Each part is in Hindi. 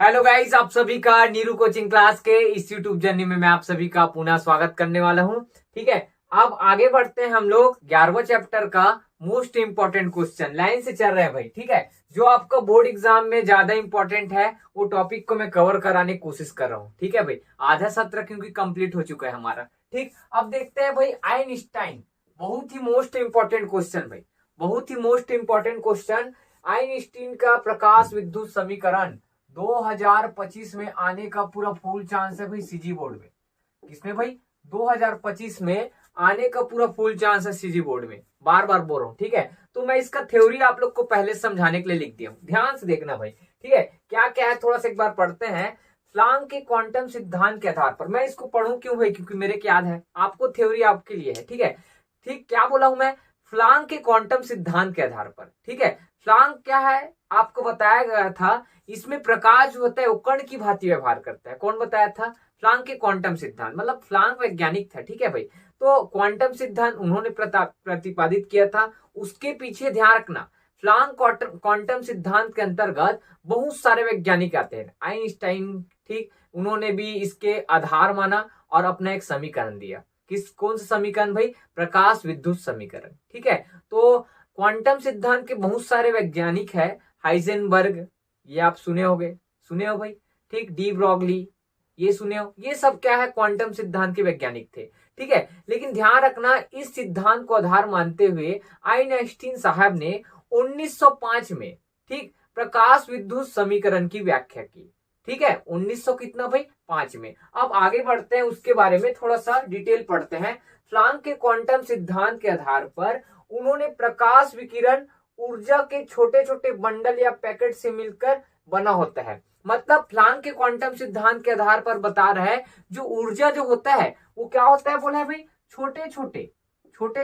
हेलो गाइस, आप सभी का नीरू कोचिंग क्लास के इस यूट्यूब जर्नी में मैं आप सभी का पुनः स्वागत करने वाला हूं। ठीक है, अब आगे बढ़ते हैं हम लोग 11वां चैप्टर का मोस्ट इंपॉर्टेंट क्वेश्चन। लाइन से चल रहे हैं भाई। ठीक है, जो आपका बोर्ड एग्जाम में ज्यादा इंपॉर्टेंट है वो टॉपिक को मैं कवर कराने की कोशिश कर रहा हूँ। ठीक है भाई, आधा सत्र क्योंकि कंप्लीट हो चुका है हमारा। ठीक, अब देखते हैं भाई आइंस्टाइन। बहुत ही मोस्ट इंपॉर्टेंट क्वेश्चन भाई, बहुत ही मोस्ट इंपॉर्टेंट क्वेश्चन। आइंस्टीन का प्रकाश विद्युत समीकरण 2025 में आने का पूरा फुल चांस है भाई सीजी बोर्ड में। किसमें भाई? 2025 में आने का पूरा फुल चांस है सीजी बोर्ड में। बार बार बोल रहा हूं। ठीक है, तो मैं इसका थ्योरी आप लोग को पहले समझाने के लिए लिख दिया हूं, ध्यान से देखना भाई। ठीक है, क्या क्या है थोड़ा सा एक बार पढ़ते हैं। प्लांक के क्वांटम सिद्धांत के आधार पर, मैं इसको पढ़ूं क्यों भाई? क्योंकि मेरे को याद है, आपको थ्योरी आपके लिए है। ठीक है, ठीक, क्या बोला हूं मैं? प्लांक के क्वांटम सिद्धांत के आधार पर। ठीक है, प्लांक क्या है आपको बताया गया था। इसमें प्रकाश जो होता है वो कण की भांति व्यवहार करता है। कौन बताया था? प्लांक के क्वांटम सिद्धांत, मतलब प्लांक वैज्ञानिक था। ठीक है भाई, तो क्वांटम सिद्धांत उन्होंने प्रतिपादित किया था। उसके पीछे ध्यान रखना, प्लांक क्वांटम सिद्धांत के अंतर्गत बहुत सारे वैज्ञानिक आते हैं। आइंस्टाइन, ठीक, उन्होंने भी इसके आधार माना और अपना एक समीकरण दिया। कौन सा समीकरण भाई? प्रकाश विद्युत समीकरण। ठीक है, तो क्वांटम सिद्धांत के बहुत सारे वैज्ञानिक है। हाइजेनबर्ग, ये आप सुने हो भाई। ठीक, डी ब्रॉगली, ये सुने हो। ये सब क्या है? क्वांटम सिद्धांत के वैज्ञानिक थे। ठीक है, लेकिन ध्यान रखना, इस सिद्धांत को आधार मानते हुए आइंस्टीन साहब ने 1905 में, ठीक, प्रकाश विद्युत समीकरण की व्याख्या की। ठीक है, 1900 कितना भाई? 5 में। अब आगे बढ़ते हैं, उसके बारे में थोड़ा सा डिटेल पढ़ते हैं। प्लांक के क्वांटम सिद्धांत के आधार पर उन्होंने प्रकाश विकिरण ऊर्जा के छोटे छोटे बंडल या पैकेट से मिलकर बना होता है। मतलब प्लांक के क्वांटम सिद्धांत के आधार पर बता रहा है, जो ऊर्जा जो होता है वो क्या होता है? बोला है भाई छोटे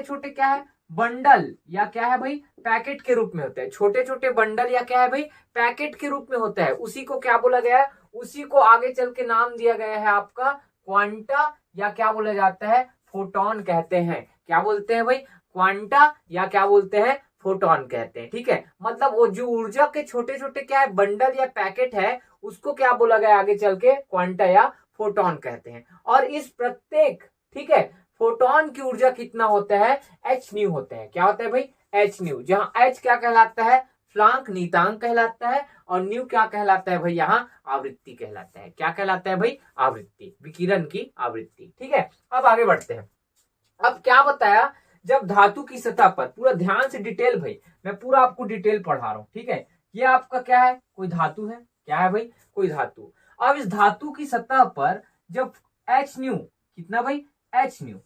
छोटे क्या है? बंडल या क्या है भाई? पैकेट के रूप में होता है। छोटे छोटे बंडल या क्या है भाई? पैकेट के रूप में होता है। उसी को क्या बोला गया है? उसी को आगे चल के नाम दिया गया है आपका क्वांटा, या क्या बोला जाता है? फोटोन कहते हैं। क्या बोलते हैं भाई? क्वांटा, या क्या बोलते हैं? फोटोन कहते हैं। ठीक है, मतलब वो जो ऊर्जा के छोटे छोटे क्या है? बंडल या पैकेट है, उसको क्या बोला गया आगे चल के? क्वांटा या फोटोन कहते हैं। और इस प्रत्येक, ठीक है, फोटोन की ऊर्जा कितना होता है? एच न्यू होता है। क्या होता है भाई? H new. जहां एच क्या कहलाता है? प्लांक नीतांक कहलाता है, और न्यू क्या कहलाता है भाई? यहाँ आवृत्ति कहलाता है। क्या कहलाता है भाई? आवृत्ति, विकिरण की आवृत्ति। ठीक है, अब आगे बढ़ते हैं। अब क्या बताया? जब धातु की सतह पर, पूरा ध्यान से डिटेल भाई, मैं पूरा आपको डिटेल पढ़ा रहा हूं। ठीक है, ये आपका क्या है? कोई धातु है। क्या है भाई? कोई धातु। अब इस धातु की सतह पर जब एच न्यू, कितना भाई? एच न्यू,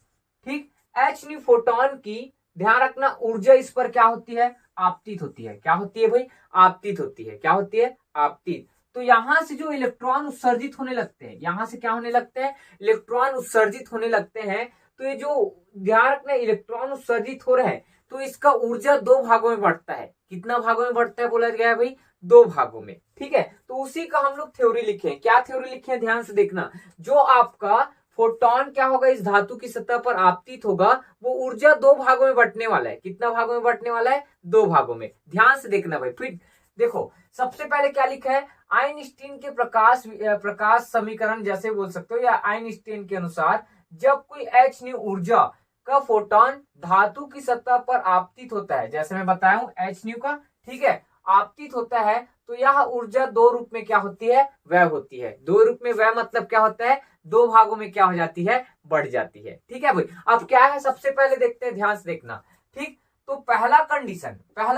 ठीक, एच न्यू फोटोन की, ध्यान रखना, ऊर्जा इस पर क्या होती है? आपतित होती है। क्या होती है भाई? आपतित होती है। क्या होती है? आपतित। तो यहां से जो इलेक्ट्रॉन उत्सर्जित होने लगते हैं, यहां से क्या होने लगते हैं? इलेक्ट्रॉन उत्सर्जित होने लगते हैं। तो ये जो, ध्यान रखना, इलेक्ट्रॉन उत्सर्जित हो रहे हैं, तो इसका ऊर्जा दो भागों में बढ़ता है। कितना भागों में बढ़ता है बोला गया है भाई? दो भागों में। ठीक है, तो उसी का हम लोग थ्योरी लिखे हैं। क्या थ्योरी लिखे हैं? ध्यान से देखना। जो आपका फोटोन क्या होगा? इस धातु की सतह पर आपतित होगा, वो ऊर्जा दो भागों में बंटने वाला है। कितना भागों में बंटने वाला है? दो भागों में। ध्यान से देखना भाई। फिर देखो, सबसे पहले क्या लिखा है? आइंस्टीन के प्रकाश समीकरण जैसे बोल सकते हो, या आइंस्टीन के अनुसार, जब कोई एच न्यू ऊर्जा का फोटोन धातु की सतह पर आपतित होता है, जैसे मैं बताया हूं एच न्यू का, ठीक है, आपतित होता है, तो यह ऊर्जा दो रूप में क्या होती है? व्यय होती है। दो रूप में व्यय मतलब क्या होता है? दो भागों में क्या हो जाती है? बढ़ जाती है। ठीक है भाई, अब क्या है? सबसे पहले देखते हैं, ध्यान से देखना। ठीक, तो पहला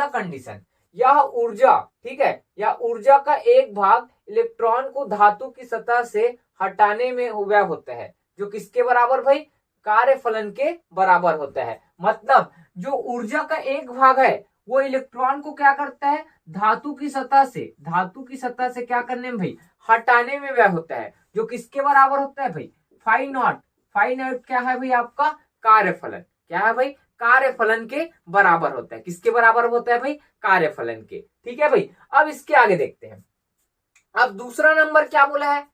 कंडीशन, यह ऊर्जा, ठीक है, यह ऊर्जा का एक भाग इलेक्ट्रॉन को धातु की सतह से हटाने में व्यय होता है, जो किसके बराबर भाई? कार्यफलन के बराबर होता है। मतलब जो ऊर्जा का एक भाग है वो इलेक्ट्रॉन को क्या करता है? धातु की सतह से क्या करने में भाई? हटाने में व्यय होता है, जो किसके बराबर होता है भाई? फाई नॉट क्या है भाई? आपका कार्यफलन। क्या है भाई? कार्यफलन के बराबर होता है। किसके बराबर होता है भाई? कार्यफलन के। ठीक है भाई, अब इसके आगे देखते हैं। अब दूसरा नंबर क्या बोला है?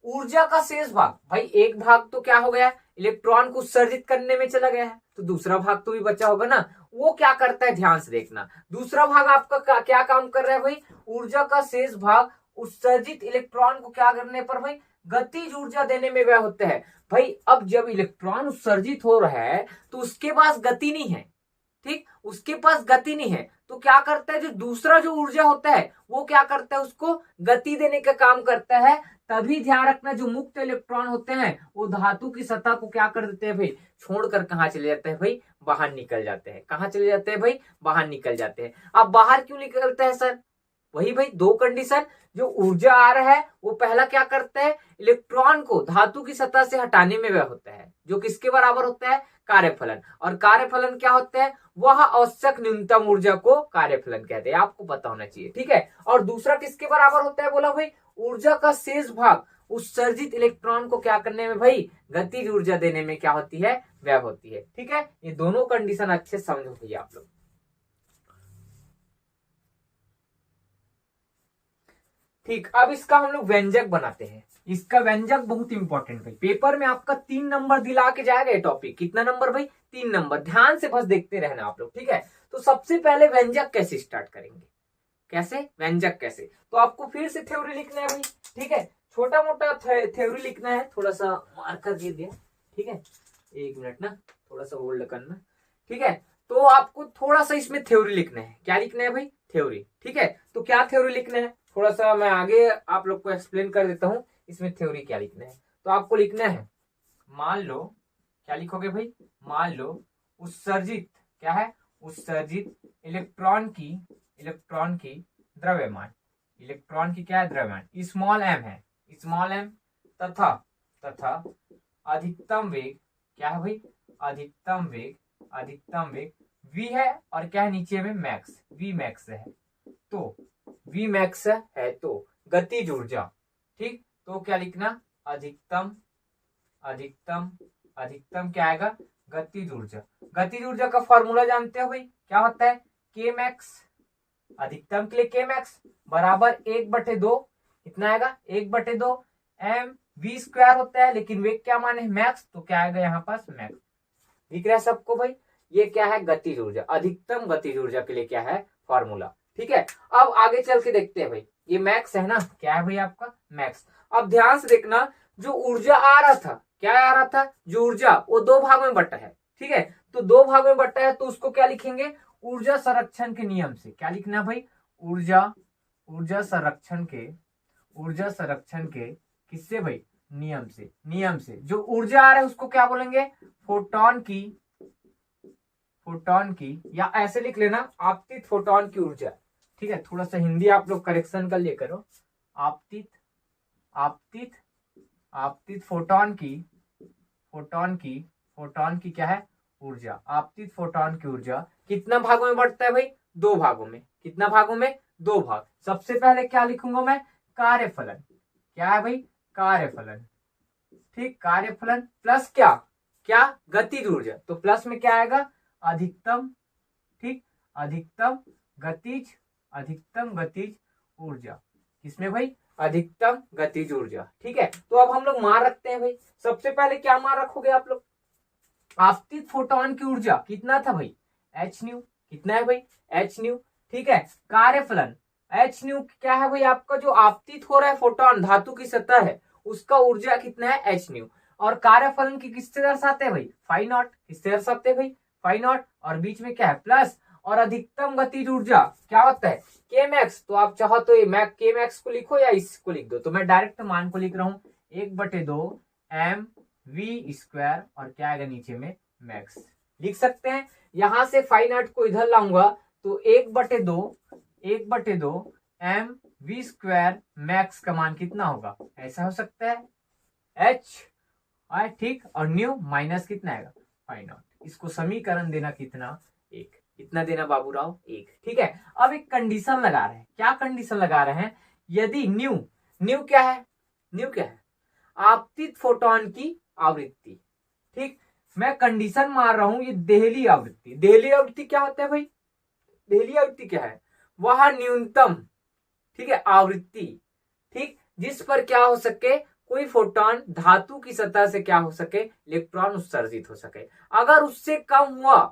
ऊर्जा का शेष भाग। भाई एक भाग तो क्या हो गया? इलेक्ट्रॉन को उत्सर्जित करने में चला गया है, तो दूसरा भाग तो भी बचा होगा ना, वो क्या करता है? ध्यान से देखना। दूसरा भाग आपका क्या काम कर रहा है भाई? ऊर्जा का शेष भाग उत्सर्जित इलेक्ट्रॉन को क्या करने पर भाई गतिज ऊर्जा देने में व्यय होते हैं। भाई अब जब इलेक्ट्रॉन उत्सर्जित हो रहा है तो उसके पास गति नहीं है, ठीक, उसके पास गति नहीं है, तो क्या करता है जो दूसरा जो ऊर्जा होता है वो क्या करता है उसको गति देने का काम करता है। तभी ध्यान रखना जो मुक्त इलेक्ट्रॉन होते हैं वो धातु की सतह को क्या कर देते हैं भाई छोड़कर कहाँ चले जाते हैं भाई बाहर निकल जाते हैं। कहाँ चले जाते हैं भाई बाहर निकल जाते हैं। अब बाहर क्यों निकलते हैं सर, वही भाई दो कंडीशन, जो ऊर्जा आ रहा है वो पहला क्या करता है इलेक्ट्रॉन को धातु की सतह से हटाने में व्यय होता है, जो किसके बराबर होता है कार्यफलन। और कार्यफलन क्या होता है वह आवश्यक न्यूनतम ऊर्जा को कार्यफलन कहते हैं, आपको पता होना चाहिए, ठीक है। और दूसरा किसके बराबर होता है बोला भाई ऊर्जा का शेष भाग उत्सर्जित इलेक्ट्रॉन को क्या करने में भाई गतिज ऊर्जा देने में क्या होती है व्यय होती है, ठीक है। ये दोनों कंडीशन अच्छे समझो भैया आप लोग। ठीक, अब इसका हम लोग व्यंजक बनाते हैं। इसका व्यंजक बहुत इंपॉर्टेंट भाई, पेपर में आपका 3 नंबर दिला के जाएगा ये टॉपिक। कितना नंबर भाई 3 नंबर, ध्यान से बस देखते रहना आप लोग, ठीक है। तो सबसे पहले व्यंजक कैसे स्टार्ट करेंगे, कैसे व्यंजक कैसे, तो आपको फिर से थ्योरी लिखना है भाई, ठीक है। छोटा मोटा थ्योरी लिखना है, थोड़ा सा मार्कर दे दिया, ठीक है, 1 मिनट ना, थोड़ा सा होल्ड करना, ठीक है। तो आपको थोड़ा सा इसमें थ्योरी लिखना है। क्या लिखना है भाई थ्योरी, ठीक है। तो क्या थ्योरी लिखना है थोड़ा सा मैं आगे आप लोग को एक्सप्लेन कर देता हूं इसमें थ्योरी क्या लिखना है। तो आपको लिखना है, मान लो क्या लिखोगे भाई, मान लो उत्सर्जित क्या है उत्सर्जित इलेक्ट्रॉन की द्रव्यमान, इलेक्ट्रॉन की क्या है द्रव्यमान स्मॉल एम है, स्मॉल एम, तथा अधिकतम वेग क्या है भाई अधिकतम वेग v है, और क्या है नीचे में मैक्स, v मैक्स है, तो v मैक्स है तो गतिज ऊर्जा, ठीक। तो क्या लिखना अधिकतम क्या आएगा गतिज ऊर्जा। गतिज ऊर्जा का फॉर्मूला जानते हो भाई क्या होता है k मैक्स, अधिकतम के लिए k मैक्स बराबर 1/2, कितना आएगा 1/2 m v स्क्वायर होता है, लेकिन वेग क्या माने मैक्स, तो क्या आएगा यहाँ पास मैक्स। दिख रहा है सबको भाई, ये क्या है गतिज ऊर्जा, अधिकतम गतिज ऊर्जा के लिए क्या है फॉर्मूला, ठीक है। अब आगे चल के देखते हैं भाई, ये मैक्स है ना, क्या है भाई आपका मैक्स। अब ध्यान से देखना जो ऊर्जा आ रहा था, क्या आ रहा था जो ऊर्जा वो 2 भाग में बटा है, ठीक है। तो 2 भाग में बटा है तो उसको क्या लिखेंगे ऊर्जा संरक्षण के नियम से। क्या लिखना भाई ऊर्जा संरक्षण के किससे भाई नियम से जो ऊर्जा आ रहा है उसको क्या बोलेंगे फोटॉन की या ऐसे लिख लेना आपतित फोटॉन की ऊर्जा, ठीक है। थोड़ा सा हिंदी आप लोग करेक्शन कर लिए करो, आपतित फोटॉन की क्या है ऊर्जा, आपतित फोटॉन की ऊर्जा कितना भागों में बढ़ता है भाई 2 भागों में, कितना भागों में 2 भाग। सबसे पहले क्या लिखूंगा मैं कार्यफलन, क्या है भाई कार्यफलन, ठीक, कार्यफलन प्लस क्या गतिज ऊर्जा, तो प्लस में क्या आएगा अधिकतम, ठीक, अधिकतम गतिज ऊर्जा, किसमें भाई अधिकतम गतिज ऊर्जा, ठीक है। तो अब हम लोग मान रखते हैं भाई, सबसे पहले क्या मान रखोगे आप लोग आपतित फोटॉन की ऊर्जा कितना था भाई h न्यू, कितना है भाई h न्यू, ठीक है। कार्यफलन h न्यू क्या है भाई आपका जो आपतित हो रहा है फोटॉन धातु की सतह है उसका ऊर्जा कितना है h न्यू, और कार्यफलन की किससे दर्शाते हैं भाई फाई नॉट, किससे दर्शाते हैं भाई फाई नॉट, और बीच में क्या है प्लस, और अधिकतम गतिज ऊर्जा क्या होता है के मैक्स। तो आप चाहो तो ये के मैक्स को लिखो या इसको लिख दो, तो मैं डायरेक्ट मान को लिख रहा हूँ 1/2 m v स्क्वायर, और क्या आएगा नीचे में मैक्स लिख सकते हैं। यहां से फाई नॉट को इधर लाऊंगा तो 1/2 m v स्क्वायर मैक्स का मान कितना होगा ऐसा हो सकता है h, ठीक, और न्यू माइनस कितना आएगा फाई नॉट। इसको समीकरण देना कितना 1, कितना देना बाबूराव 1, ठीक है। अब एक कंडीशन लगा रहे हैं, क्या कंडीशन लगा रहे हैं यदि न्यू क्या है आपतित फोटॉन की आवृत्ति, ठीक, मैं कंडीशन मार रहा हूं ये देहली आवृत्ति क्या होता है भाई देहली आवृत्ति क्या है वह न्यूनतम, ठीक है आवृत्ति, ठीक, जिस पर क्या हो सके कोई फोटॉन धातु की सतह से क्या हो सके इलेक्ट्रॉन उत्सर्जित हो सके। अगर उससे कम हुआ,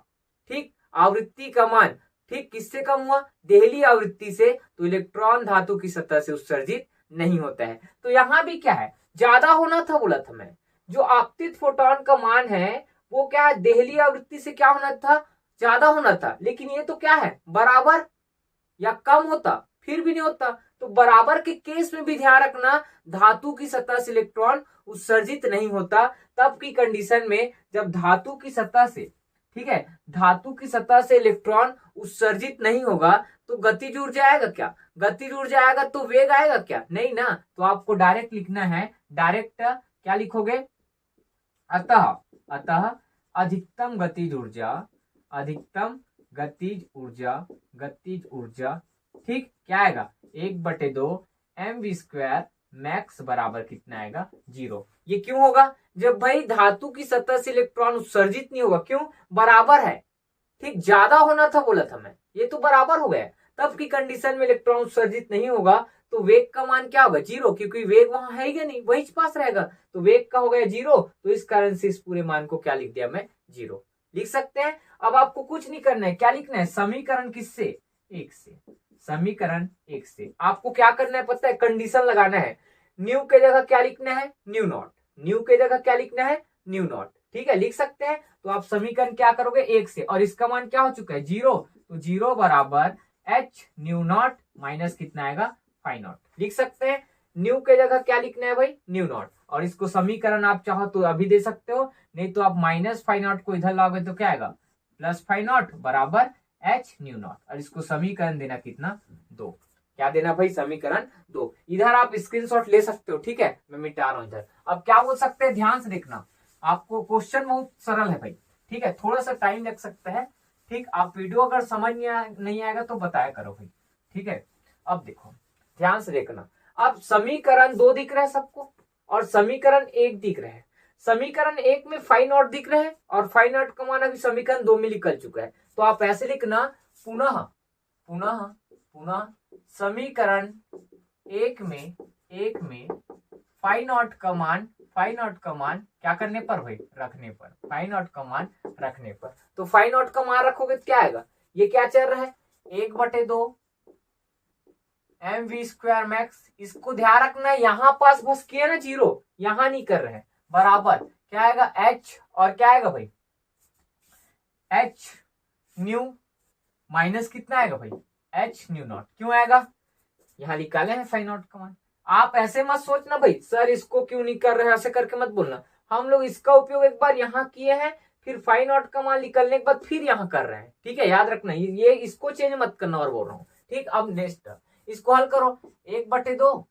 ठीक, आवृत्ति का मान ठीक, किससे कम हुआ? देहली आवृत्ति से। तो इलेक्ट्रॉन धातु की सतह से उत्सर्जित नहीं होता है। तो यहाँ भी क्या है, ज्यादा होना था बोला था मैं। जो आपतित फोटोन का मान है वो क्या है, देहली आवृत्ति से क्या होना था, ज्यादा होना था। लेकिन ये तो क्या है, बराबर या कम होता, फिर भी नहीं होता। तो बराबर के केस में भी ध्यान रखना, धातु की सतह से इलेक्ट्रॉन उत्सर्जित नहीं होता। तब की कंडीशन में जब धातु की सतह से, ठीक है, धातु की सतह से इलेक्ट्रॉन उत्सर्जित नहीं होगा तो गतिज ऊर्जा आएगा क्या? गतिज ऊर्जा आएगा तो वेग आएगा क्या? नहीं ना। तो आपको डायरेक्ट लिखना है, डायरेक्ट क्या लिखोगे, अतः अधिकतम गतिज ऊर्जा, अधिकतम गतिज ऊर्जा, गतिज ऊर्जा, ठीक, क्या आएगा 1/2 mv² मैक्स बराबर कितना आएगा, 0। ये क्यों होगा? जब भाई धातु की सतह से इलेक्ट्रॉन उत्सर्जित नहीं होगा, क्यों? बराबर है, ठीक, ज्यादा होना था बोला था मैं, ये तो बराबर हो गया। तब की कंडीशन में इलेक्ट्रॉन उत्सर्जित नहीं होगा तो वेग का मान क्या होगा, 0, क्योंकि वेग वहां है ही नहीं, वही पास रहेगा। तो वेग का हो गया 0। तो इस कारण से इस पूरे मान को क्या लिख दिया मैं, 0 लिख सकते हैं। अब आपको कुछ नहीं करना है, क्या लिखना है, समीकरण किससे, 1 से। समीकरण 1 से आपको क्या करना है पता है, कंडीशन लगाना है। न्यू के जगह क्या लिखना है, न्यू नॉट। न्यू के जगह क्या लिखना है, न्यू नॉट। ठीक है, लिख सकते हैं। तो आप समीकरण क्या करोगे, 1 से, और इसका मान क्या हो चुका है, 0। तो 0 बराबर h न्यू नॉट माइनस कितना आएगा, फाई नॉट। लिख सकते हैं। न्यू के जगह क्या लिखना है भाई, न्यू नॉट। और इसको समीकरण आप चाहो तो अभी दे सकते हो, नहीं तो आप माइनस फाई नॉट को इधर लाओगे तो क्या आएगा, प्लस फाई नॉट बराबर h न्यू नॉट। और इसको समीकरण देना कितना, 2। क्या देना भाई, समीकरण 2। इधर आप स्क्रीनशॉट ले सकते हो, ठीक है, मैं मिटा रहा हूं इधर। अब क्या बोल सकते हैं, ध्यान से देखना, आपको क्वेश्चन बहुत सरल है भाई, ठीक है, थोड़ा सा टाइम लग सकता है, ठीक। आप वीडियो अगर समझ नहीं आएगा तो बताया करो भाई, ठीक है। अब देखो ध्यान से देखना, अब समीकरण 2 दिख रहा है सबको और समीकरण 1 दिख रहा है। समीकरण 1 में फाई नॉट दिख रहा है और फाई नॉट का मान अभी समीकरण 2 में निकल चुका है। तो आप ऐसे लिखना, पुनः पुनः पुनः समीकरण 1 में फाई नॉट का मान क्या करने पर भाई, रखने पर, फाई नॉट का मान रखने पर। तो फाई नॉट का मान रखोगे तो क्या आएगा, ये क्या चल रहा है, 1/2 mv² मैक्स। इसको ध्यान रखना है, यहां पास बस किया ना 0, यहां नहीं कर रहे हैं, बराबर क्या आएगा, h, और क्या आएगा भाई, h न्यू माइनस कितना आएगा भाई, h न्यू नॉट। क्यों आएगा, यहां निकाले हैं फाई नॉट का मान। आप ऐसे मत सोचना भाई सर इसको क्यों नहीं कर रहे हैं, ऐसे करके मत बोलना। हम लोग इसका उपयोग एक बार यहाँ किए हैं, फिर फाई नॉट का मान निकलने के बाद फिर यहाँ कर रहे हैं, ठीक है, याद रखना ये इसको चेंज मत करना, और बोल रहा हूँ, ठीक। अब नेक्स्ट इसको हल करो, 1/2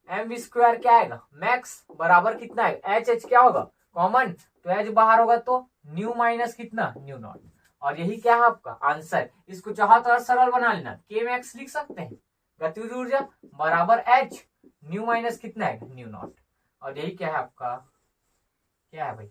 mv² क्या आएगा, मैक्स बराबर कितना है, h क्या होगा, कॉमन, तो h बाहर होगा तो न्यू माइनस कितना, न्यू नॉट। और यही क्या है आपका आंसर। इसको चाहो तो सरल बना लेना, k मैक्स लिख सकते हैं, गतिज ऊर्जा बराबर h न्यू माइनस कितना है, न्यू नॉट। और यही क्या है आपका, क्या है भाई,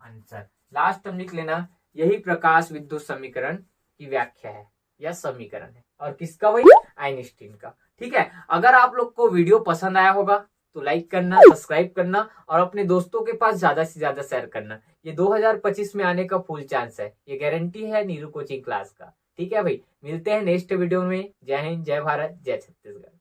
आंसर। लास्ट टर्म लिख लेना, यही प्रकाश विद्युत समीकरण की व्याख्या है या समीकरण है। और किसका भाई, आइंस्टीन का, ठीक है। अगर आप लोग को वीडियो पसंद आया होगा तो लाइक करना, सब्सक्राइब करना और अपने दोस्तों के पास ज्यादा से ज्यादा शेयर करना। ये 2025 में आने का फुल चांस है, ये गारंटी है नीरू कोचिंग क्लास का, ठीक है भाई। मिलते हैं नेक्स्ट वीडियो में। जय हिंद, जय भारत, जय छत्तीसगढ़।